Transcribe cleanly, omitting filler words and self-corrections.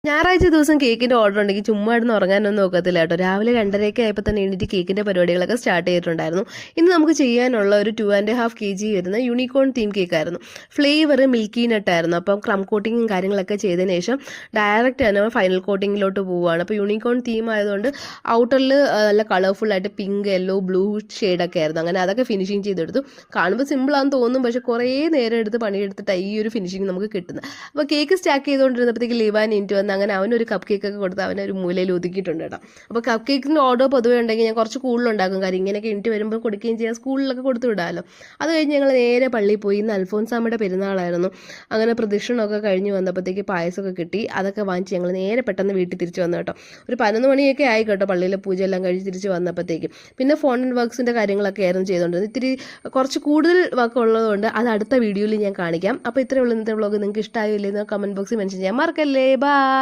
ഞായറാഴ്ച ദിവസം കേക്കിൻ്റെ ഓർഡർ ഉണ്ടെങ്കിൽ ചുമ്മാ ഇടുന്ന് ഉറങ്ങാനൊന്നും നോക്കത്തില്ല കേട്ടോ. രാവിലെ 2:30 ആയപ്പോൾ തന്നെ എണീറ്റ് കേക്കിൻ്റെ പരിപാടികളൊക്കെ സ്റ്റാർട്ട് ചെയ്തിട്ടുണ്ടായിരുന്നു. ഇന്ന് നമുക്ക് ചെയ്യാനുള്ള ഒരു 2.5 kg വരുന്ന യൂണിക്കോൺ തീം കേക്കായിരുന്നു. ഫ്ലേവർ മിൽക്കി നട്ടായിരുന്നു. അപ്പം ക്രം കോട്ടിങ്ങും കാര്യങ്ങളൊക്കെ ചെയ്തതിന് ശേഷം ഡയറക്റ്റ് തന്നെ ഫൈനൽ കോട്ടിങ്ങിലോട്ട് പോവുകയാണ്. അപ്പോൾ യൂണിക്കോൺ തീം ആയതുകൊണ്ട് ഔട്ടറിൽ നല്ല കളർഫുള്ളായിട്ട് പിങ്ക് യെല്ലോ ബ്ലൂ ഷെയ്ഡൊക്കെ ആയിരുന്നു. അങ്ങനെ അതൊക്കെ ഫിനിഷിങ് ചെയ്തെടുത്തു. കാണുമ്പോൾ സിമ്പിളാണെന്ന് തോന്നും, പക്ഷേ കുറേ നേരം എടുത്ത് പണിയെടുത്തിട്ടാണ് ഈ ഒരു ഫിനിഷിങ് നമുക്ക് കിട്ടുന്നത്. അപ്പോൾ കേക്ക് സ്റ്റാക്ക് ചെയ്തുകൊണ്ടിരുന്നപ്പോഴത്തേക്ക് ലിവാൻ എനിക്ക് വന്ന് അങ്ങനെ അവനൊരു കപ്പ് കേക്കൊക്കെ കൊടുത്ത് അവനൊരു മൂലയിൽ ഒതുക്കിയിട്ടുണ്ട് കേട്ടോ. അപ്പോൾ കപ്പ് കേക്കിൻ്റെ ഓർഡർ പൊതുവേ ഉണ്ടെങ്കിൽ ഞാൻ കുറച്ച് കൂടുതലുണ്ടാക്കും. കാര്യം ഇങ്ങനെയൊക്കെ എനിക്ക് വരുമ്പോൾ കൊടുക്കുകയും ചെയ്യാം, സ്കൂളിലൊക്കെ കൊടുത്തു വിടാമല്ലോ. അത് കഴിഞ്ഞ് ഞങ്ങൾ നേരെ പള്ളിയിൽ പോയി. ഇന്ന് അൽഫോൻസാമ്മയുടെ പെരുന്നാളായിരുന്നു. അങ്ങനെ പ്രദക്ഷിണമൊക്കെ കഴിഞ്ഞ് വന്നപ്പോഴത്തേക്ക് പായസമൊക്കെ കിട്ടി. അതൊക്കെ വാങ്ങിച്ച് ഞങ്ങൾ നേരെ പെട്ടെന്ന് വീട്ടിൽ തിരിച്ച് വന്നു കേട്ടോ. ഒരു 11 മണിയൊക്കെ ആയി കേട്ടോ പള്ളിയിലെ പൂജ എല്ലാം കഴിഞ്ഞ് തിരിച്ച് വന്നപ്പോഴത്തേക്കും. പിന്നെ ഫോൺ ആൻഡ് വർക്ക്സിൻ്റെ കാര്യങ്ങളൊക്കെ ആയിരുന്നു ചെയ്തുകൊണ്ടിരുന്നത്. ഇത്തിരി കുറച്ച് കൂടുതൽ വർക്ക് ഉള്ളതുകൊണ്ട് അത് അടുത്ത വീഡിയോയിൽ ഞാൻ കാണിക്കാം. അപ്പോൾ ഇത്രയുള്ള ഇന്നത്തെ വ്ളോഗ് നിങ്ങൾക്ക് ഇഷ്ടമായോ ഇല്ലെന്ന് കമൻറ്റ് ബോക്സിൽ മെൻഷൻ ചെയ്യാൻ മറക്കല്ലേ. ബൈ.